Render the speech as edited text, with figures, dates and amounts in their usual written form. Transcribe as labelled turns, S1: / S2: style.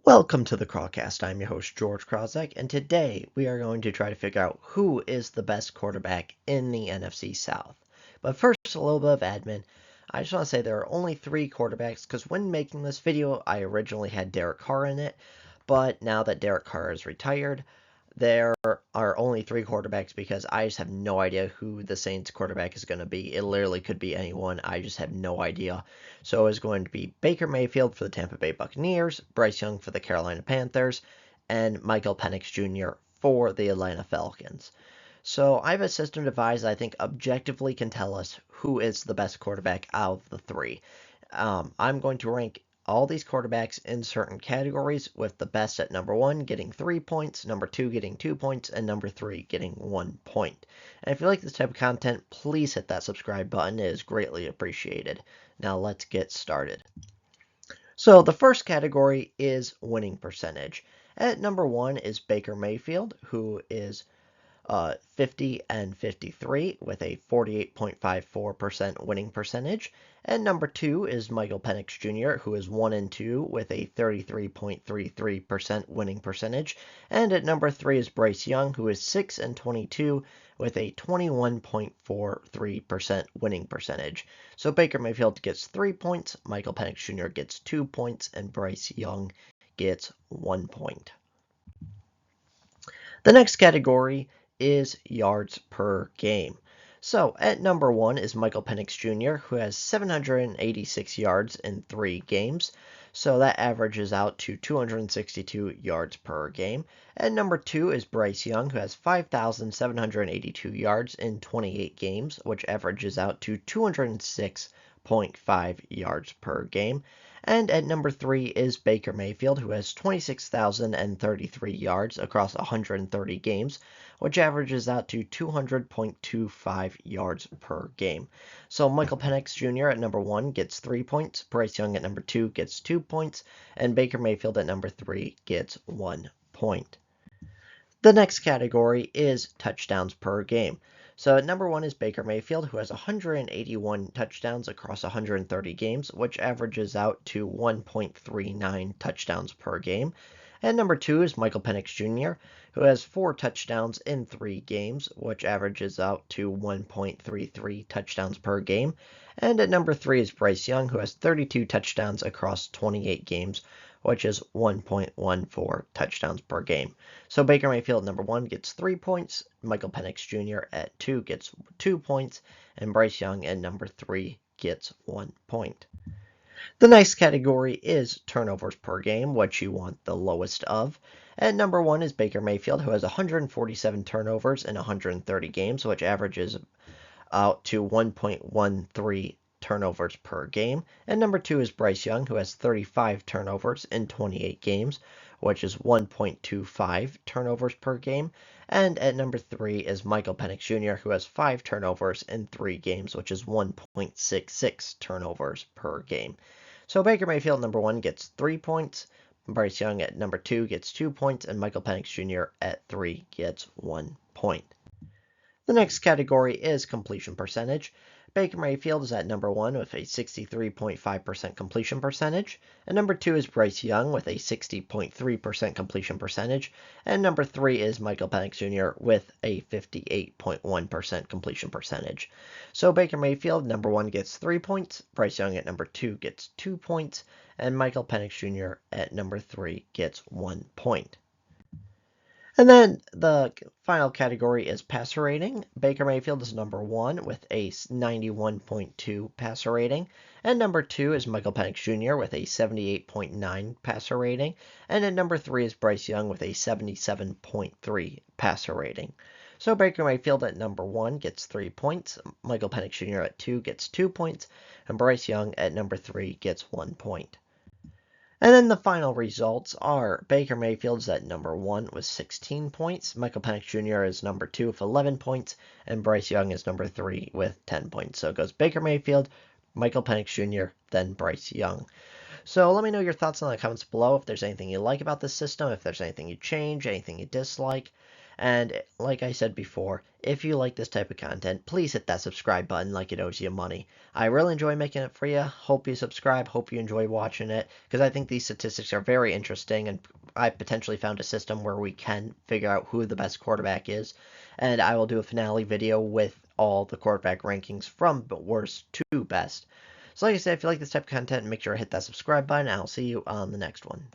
S1: Welcome to the Crawlcast. I'm your host, George Krawczak, and today we are going to try to figure out who is the best quarterback in the NFC South. But first, a little bit of admin. I just want to say there are only 3 quarterbacks because when making this video, I originally had Derek Carr in it, but now that Derek Carr is retired, there are only 3 quarterbacks because I just have no idea who the Saints quarterback is going to be. It literally could be anyone. I just have no idea. So it's going to be Baker Mayfield for the Tampa Bay Buccaneers, Bryce Young for the Carolina Panthers, and Michael Penix Jr. for the Atlanta Falcons. So I have a system devised that I think objectively can tell us who is the best quarterback out of the 3. I'm going to rank all these quarterbacks in certain categories, with the best at number 1 getting 3 points, number 2 getting 2 points, and number 3 getting 1 point. And if you like this type of content, please hit that subscribe button. It is greatly appreciated. Now let's get started. So the first category is winning percentage. At number 1 is Baker Mayfield, who is 50 and 53 with a 48.54% winning percentage. And number 2 is Michael Penix Jr., who is 1 and 2 with a 33.33% winning percentage. And at number 3 is Bryce Young, who is 6 and 22 with a 21.43% winning percentage. So Baker Mayfield gets 3 points, Michael Penix Jr. gets 2 points, and Bryce Young gets 1 point. The next category is yards per game. So at number 1 is Michael Penix Jr., who has 786 yards in 3 games. So that averages out to 262 yards per game. At number 2 is Bryce Young, who has 5,782 yards in 28 games, which averages out to 206.5 yards per game. And at number 3 is Baker Mayfield, who has 26,033 yards across 130 games, which averages out to 200.25 yards per game. So Michael Penix Jr. at number 1 gets 3 points, Bryce Young at number 2 gets 2 points, and Baker Mayfield at number 3 gets 1 point. The next category is touchdowns per game. So at number 1 is Baker Mayfield, who has 181 touchdowns across 130 games, which averages out to 1.39 touchdowns per game. And number 2 is Michael Penix Jr., who has 4 touchdowns in 3 games, which averages out to 1.33 touchdowns per game. And at number 3 is Bryce Young, who has 32 touchdowns across 28 games, which is 1.14 touchdowns per game. So Baker Mayfield at number 1 gets 3 points, Michael Penix Jr. at 2 gets 2 points, and Bryce Young at number 3 gets 1 point. The next category is turnovers per game, which you want the lowest of. At number 1 is Baker Mayfield, who has 147 turnovers in 130 games, which averages out to 1.13 turnovers per game. And number 2 is Bryce Young, who has 35 turnovers in 28 games, which is 1.25 turnovers per game. And at number 3 is Michael Penix Jr., who has 5 turnovers in 3 games, which is 1.66 turnovers per game. So Baker Mayfield at number 1 gets 3 points, Bryce Young at number 2 gets 2 points, and Michael Penix Jr. at 3 gets 1 point. The next category is completion percentage. Baker Mayfield is at number 1 with a 63.5% completion percentage, and number 2 is Bryce Young with a 60.3% completion percentage, and number 3 is Michael Penix Jr. with a 58.1% completion percentage. So Baker Mayfield, number 1 gets 3 points, Bryce Young at number 2 gets 2 points, and Michael Penix Jr. at number 3 gets 1 point. And then the final category is passer rating. Baker Mayfield is number 1 with a 91.2 passer rating. And number 2 is Michael Penix Jr. with a 78.9 passer rating. And at number 3 is Bryce Young with a 77.3 passer rating. So Baker Mayfield at number 1 gets 3 points. Michael Penix Jr. at 2 gets 2 points. And Bryce Young at number 3 gets 1 point. And then the final results are Baker Mayfield's at number 1 with 16 points, Michael Penix Jr. is number 2 with 11 points, and Bryce Young is number 3 with 10 points. So it goes Baker Mayfield, Michael Penix Jr., then Bryce Young. So let me know your thoughts in the comments below if there's anything you like about this system, if there's anything you change, anything you dislike. And like I said before, if you like this type of content, please hit that subscribe button like it owes you money. I really enjoy making it for you. Hope you subscribe. Hope you enjoy watching it because I think these statistics are very interesting and I potentially found a system where we can figure out who the best quarterback is. And I will do a finale video with all the quarterback rankings from worst to best. So like I said, if you like this type of content, make sure to hit that subscribe button. I'll see you on the next one.